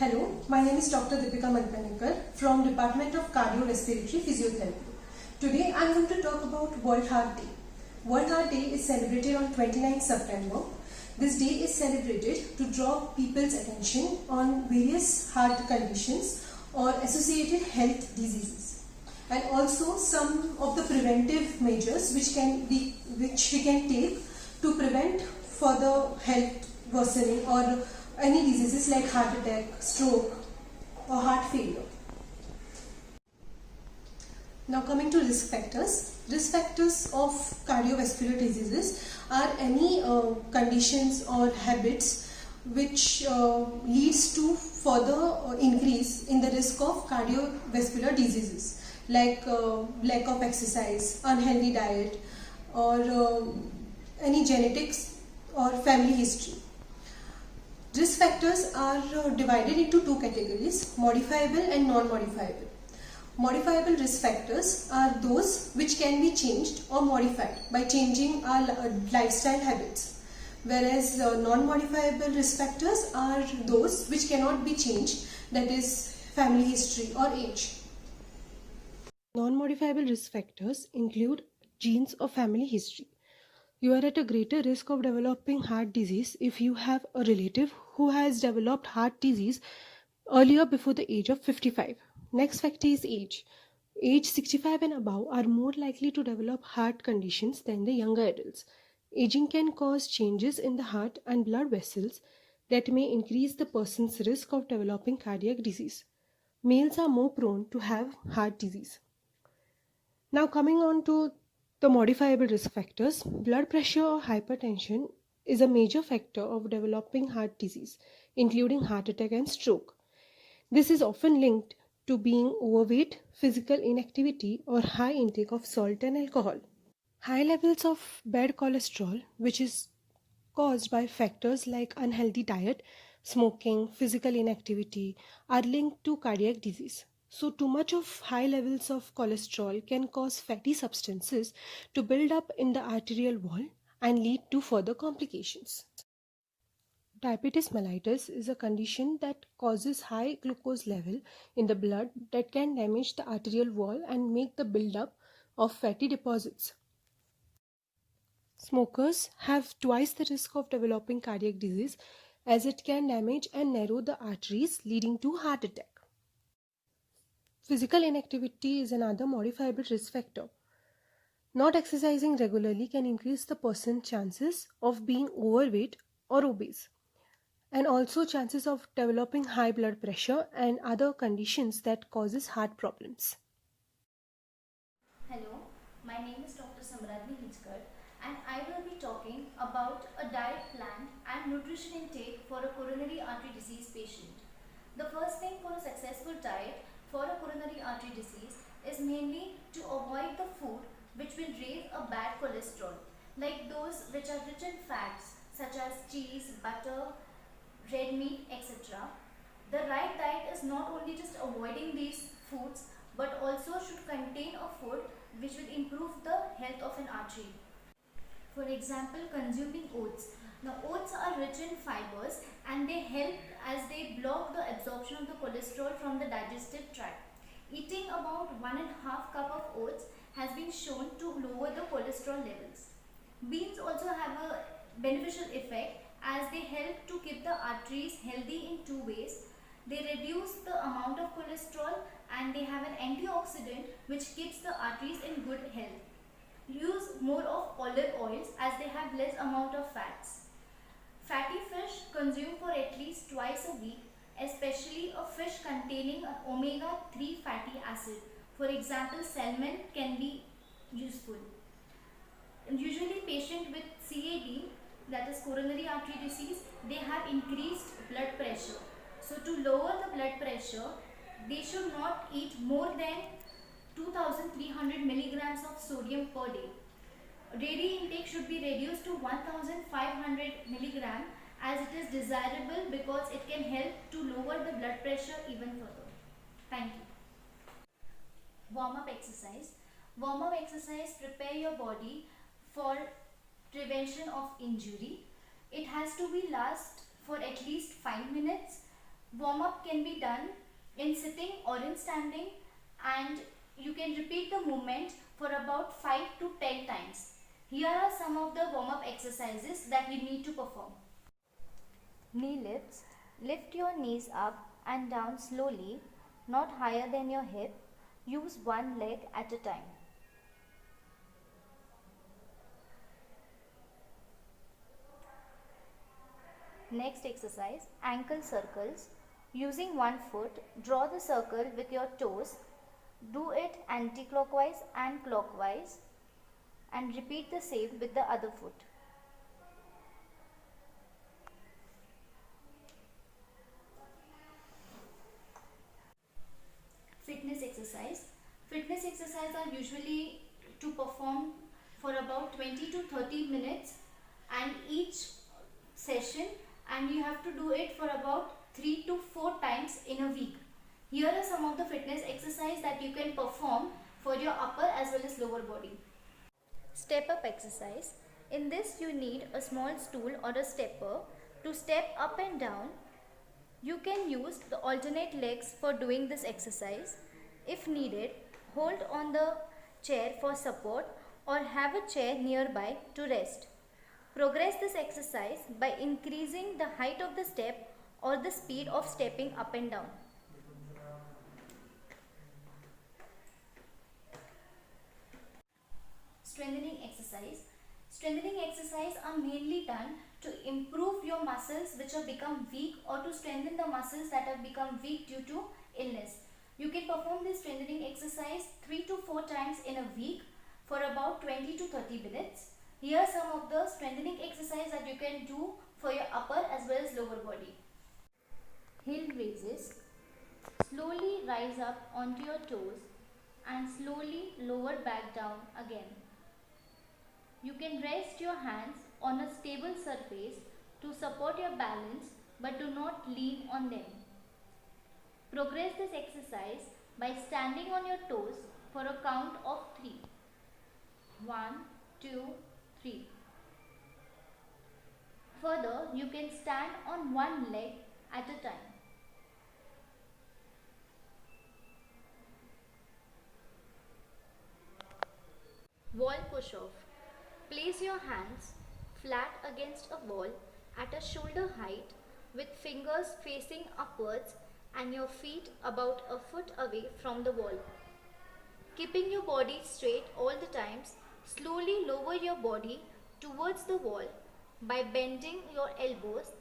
Hello, my name is Dr. Deepika Manpanikar from Department of Cardiorespiratory Physiotherapy. Today I am going to talk about World Heart Day. World Heart Day is celebrated on 29 September. This day is celebrated to draw people's attention on various heart conditions or associated health diseases, and also some of the preventive measures which we can take to prevent further health worsening or any diseases like heart attack, stroke or heart failure. Now coming to risk factors. Risk factors of cardiovascular diseases are any conditions or habits which leads to further increase in the risk of cardiovascular diseases like lack of exercise, unhealthy diet or any genetics or family history. Risk factors are divided into two categories, modifiable and non-modifiable. Modifiable risk factors are those which can be changed or modified by changing our lifestyle habits, whereas non-modifiable risk factors are those which cannot be changed, that is family history or age. Non-modifiable risk factors include genes or family history. You are at a greater risk of developing heart disease if you have a relative who has developed heart disease earlier before the age of 55. Next factor is age. Age 65 and above are more likely to develop heart conditions than the younger adults. Aging can cause changes in the heart and blood vessels that may increase the person's risk of developing cardiac disease. Males are more prone to have heart disease. Now coming on to the modifiable risk factors, blood pressure or hypertension is a major factor of developing heart disease, including heart attack and stroke. This is often linked to being overweight, physical inactivity, or high intake of salt and alcohol. High levels of bad cholesterol, which is caused by factors like unhealthy diet, smoking, physical inactivity, are linked to cardiac disease. So too much of high levels of cholesterol can cause fatty substances to build up in the arterial wall and lead to further complications. Diabetes mellitus is a condition that causes high glucose level in the blood that can damage the arterial wall and make the buildup of fatty deposits. Smokers have twice the risk of developing cardiac disease as it can damage and narrow the arteries leading to heart attack. Physical inactivity is another modifiable risk factor. Not exercising regularly can increase the person's chances of being overweight or obese, and also chances of developing high blood pressure and other conditions that causes heart problems. Hello, my name is Dr. Samradni Hitchkar and I will be talking about a diet plan and nutrition intake for a coronary artery disease patient. The first thing for a successful diet for a coronary artery disease is mainly to avoid the food which will raise a bad cholesterol, like those which are rich in fats such as cheese, butter, red meat, etc. The right diet is not only just avoiding these foods but also should contain a food which will improve the health of an artery. For example, consuming oats. Now oats are rich in fibers and they help as they block the absorption of the cholesterol from the digestive tract. Eating about 1.5 cup of oats has been shown to lower the cholesterol levels. Beans also have a beneficial effect as they help to keep the arteries healthy in two ways. They reduce the amount of cholesterol and they have an antioxidant which keeps the arteries in good health. Use more of olive oils as they have less amount of fats. Fatty fish consume for at least twice a week, especially a fish containing an omega-3 fatty acid. For example, salmon can be useful. Usually patient with CAD, that is coronary artery disease, they have increased blood pressure. So to lower the blood pressure, they should not eat more than 2300 milligrams of sodium per day. Daily intake should be reduced to 1500 milligram as it is desirable because it can help to lower the blood pressure even further. Thank you. Warm-up exercise. Warm-up exercise prepare your body for prevention of injury. It has to be last for at least 5 minutes Warm up can be done in sitting or in standing, and you can repeat the movement for about 5 to 10 times. Here are some of the warm up exercises that you need to perform. Knee lifts. Lift your knees up and down slowly, not higher than your hip. Use one leg at a time. Next exercise, ankle circles. Using one foot, draw the circle with your toes. Do it anti-clockwise and clockwise, and repeat the same with the other foot. Fitness exercise. Fitness exercises are usually to perform for about 20 to 30 minutes and each session, and you have to do it for about 3 to 4 times in a week. Here are some of the fitness exercises that you can perform for your upper as well as lower body. Step up exercise. In this you need a small stool or a stepper to step up and down. You can use the alternate legs for doing this exercise. If needed, hold on the chair for support or have a chair nearby to rest. Progress this exercise by increasing the height of the step or the speed of stepping up and down. Strengthening exercise. Strengthening exercise are mainly done to improve your muscles which have become weak or to strengthen the muscles that have become weak due to illness. You can perform this strengthening exercise 3 to 4 times in a week for about 20 to 30 minutes. Here are some of the strengthening exercises that you can do for your upper as well as lower body. Heel raises. Slowly rise up onto your toes and slowly lower back down again. You can rest your hands on a stable surface to support your balance, but do not lean on them. Progress this exercise by standing on your toes for a count of 3. 1, 2, 3. Further, you can stand on one leg at a time. Wall push-off. Place your hands flat against a wall at a shoulder height with fingers facing upwards and your feet about a foot away from the wall. Keeping your body straight all the times, slowly lower your body towards the wall by bending your elbows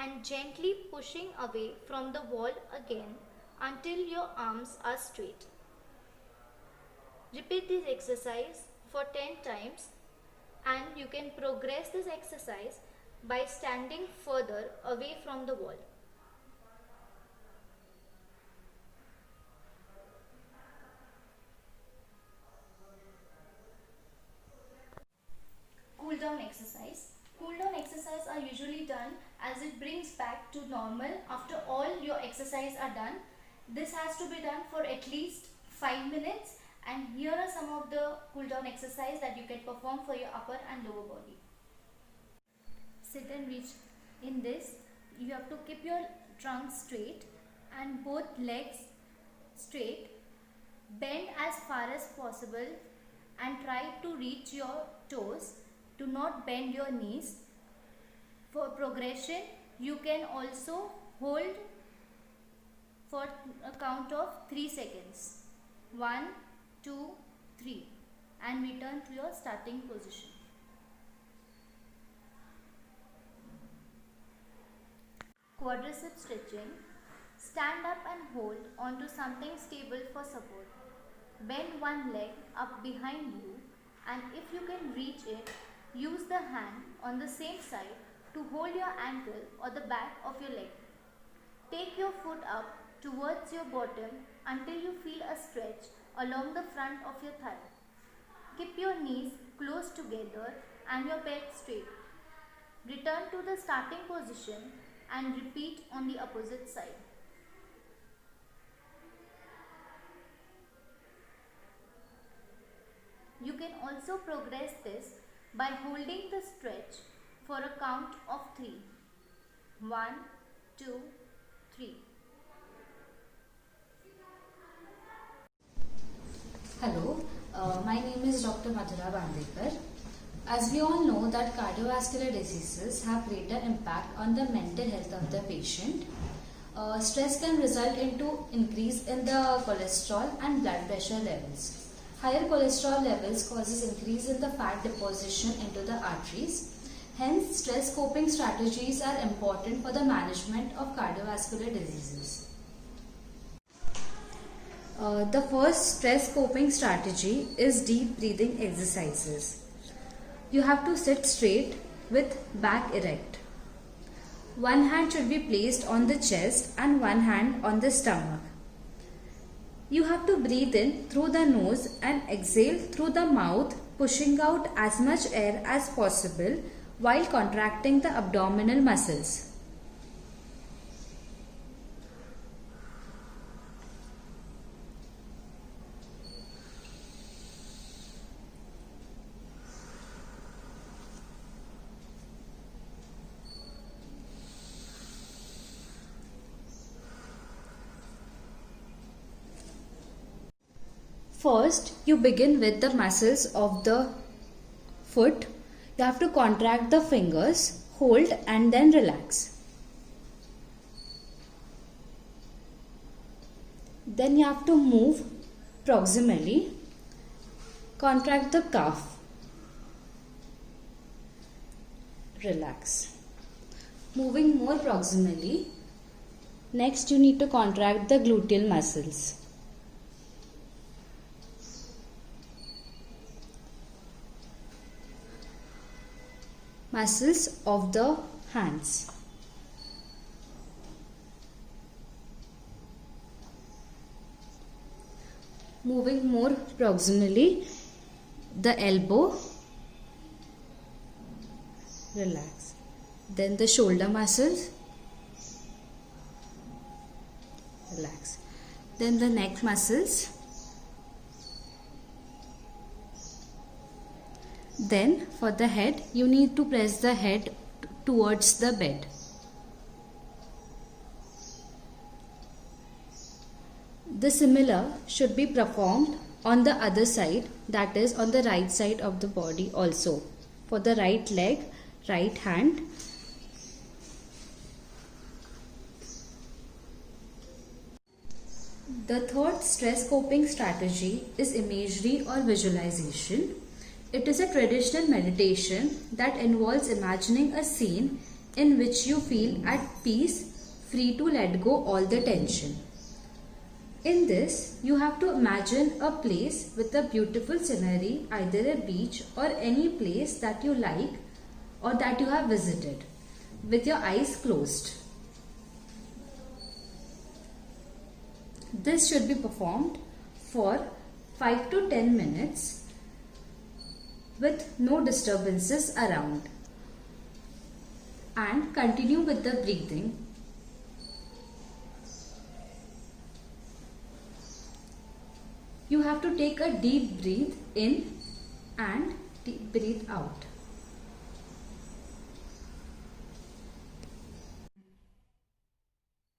and gently pushing away from the wall again until your arms are straight. Repeat this exercise for 10 times, and you can progress this exercise by standing further away from the wall. Cool down exercise. Cool down exercises are usually done as it brings back to normal after all your exercise are done. This has to be done for at least 5 minutes, and here are some of the cool down exercises that you can perform for your upper and lower body. Sit and reach. In this, you have to keep your trunk straight and both legs straight. Bend as far as possible and try to reach your toes. Do not bend your knees. For progression, you can also hold for a count of 3 seconds. 1, 2, 3, and return to your starting position. Quadricep stretching. Stand up and hold onto something stable for support. Bend one leg up behind you, and if you can reach it, use the hand on the same side to hold your ankle or the back of your leg. Take your foot up towards your bottom until you feel a stretch along the front of your thigh. Keep your knees close together and your belt straight. Return to the starting position and repeat on the opposite side. You can also progress this by holding the stretch for a count of 3. 1, 2, 3. Hello, my name is Dr. Madhura Bandekar. As we all know that cardiovascular diseases have greater impact on the mental health of the patient. Stress can result into increase in the cholesterol and blood pressure levels. Higher cholesterol levels causes increase in the fat deposition into the arteries. Hence, stress coping strategies are important for the management of cardiovascular diseases. The first stress coping strategy is deep breathing exercises. You have to sit straight with back erect. One hand should be placed on the chest and one hand on the stomach. You have to breathe in through the nose and exhale through the mouth, pushing out as much air as possible while contracting the abdominal muscles. First, you begin with the muscles of the foot. You have to contract the fingers, hold and then relax. Then you have to move proximally, contract the calf, relax. Moving more proximally, next you need to contract the gluteal muscles. Muscles of the hands. Moving more proximally, the elbow, relax. Then the shoulder muscles, relax. Then the neck muscles. Then for the head, you need to press the head towards the bed. The similar should be performed on the other side, that is on the right side of the body also. For the right leg, right hand. The third stress coping strategy is imagery or visualization. It is a traditional meditation that involves imagining a scene in which you feel at peace, free to let go all the tension. In this, you have to imagine a place with a beautiful scenery, either a beach or any place that you like or that you have visited, with your eyes closed. This should be performed for 5 to 10 minutes with no disturbances around, and continue with the breathing. You have to take a deep breath in and deep breathe out.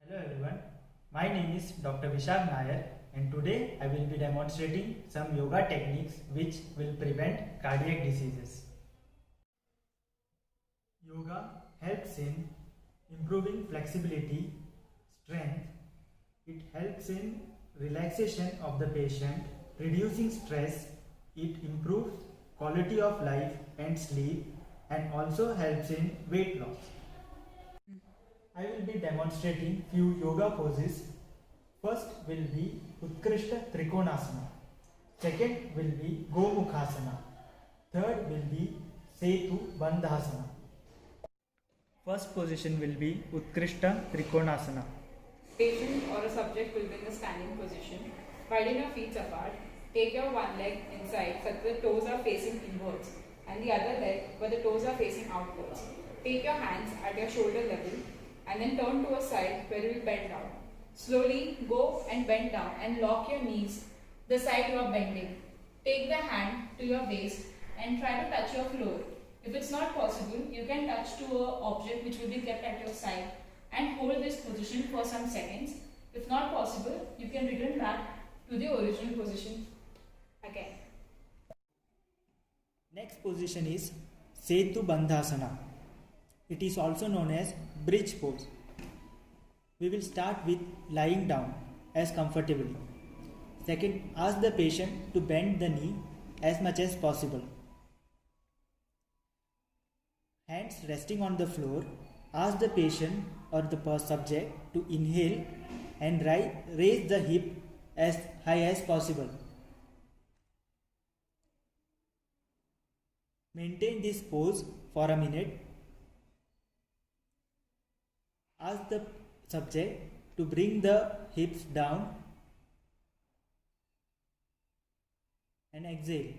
Hello everyone, my name is Dr. Vishal Nair, and today I will be demonstrating some yoga techniques which will prevent cardiac diseases. Yoga helps in improving flexibility, strength. It helps in relaxation of the patient, reducing stress. It improves quality of life and sleep, and also helps in weight loss. I will be demonstrating few yoga poses. First will be Utkrishta Trikonasana. Second will be Gomukhasana. Third will be Setu Bandhasana. First position will be Utkrishta Trikonasana. Patient or a subject will be in the standing position. Widen your feet apart. Take your one leg inside so that the toes are facing inwards and the other leg where the toes are facing outwards. Take your hands at your shoulder level and then turn to a side where you will bend down. Slowly go and bend down and lock your knees the side you are bending. Take the hand to your waist and try to touch your floor. If it's not possible, you can touch to an object which will be kept at your side and hold this position for some seconds. If not possible, you can return back to the original position. Again. Next position is Setu Bandhasana. It is also known as bridge pose. We will start with lying down as comfortably. Second, ask the patient to bend the knee as much as possible. Hands resting on the floor, ask the patient or the subject to inhale and raise the hip as high as possible. Maintain this pose for a minute. Ask the subject to bring the hips down and exhale.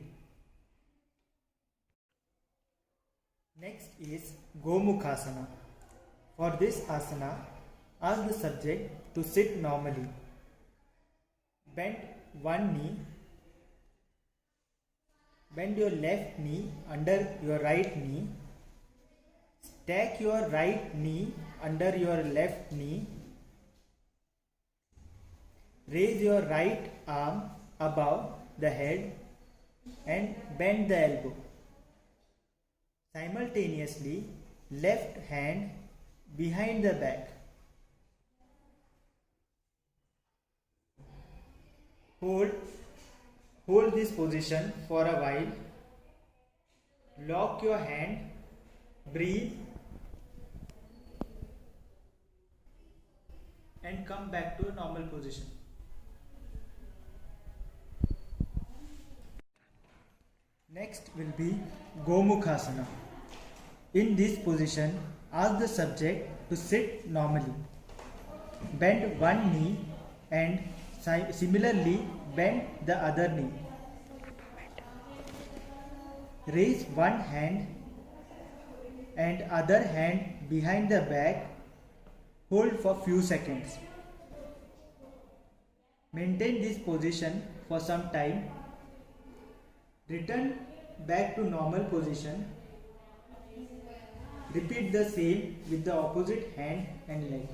Next is Gomukhasana. For this asana, ask the subject to sit normally. Bend one knee. Bend your left knee under your right knee. Stack your right knee under your left knee. Raise your right arm above the head and bend the elbow. Simultaneously, left hand behind the back. Hold this position for a while. Lock your hand. Breathe. And come back to a normal position. Next will be Gomukhasana. In this position, ask the subject to sit normally. Bend one knee and similarly bend the other knee. Raise one hand and other hand behind the back. Hold for few seconds. Maintain this position for some time. Return back to normal position. Repeat the same with the opposite hand and leg.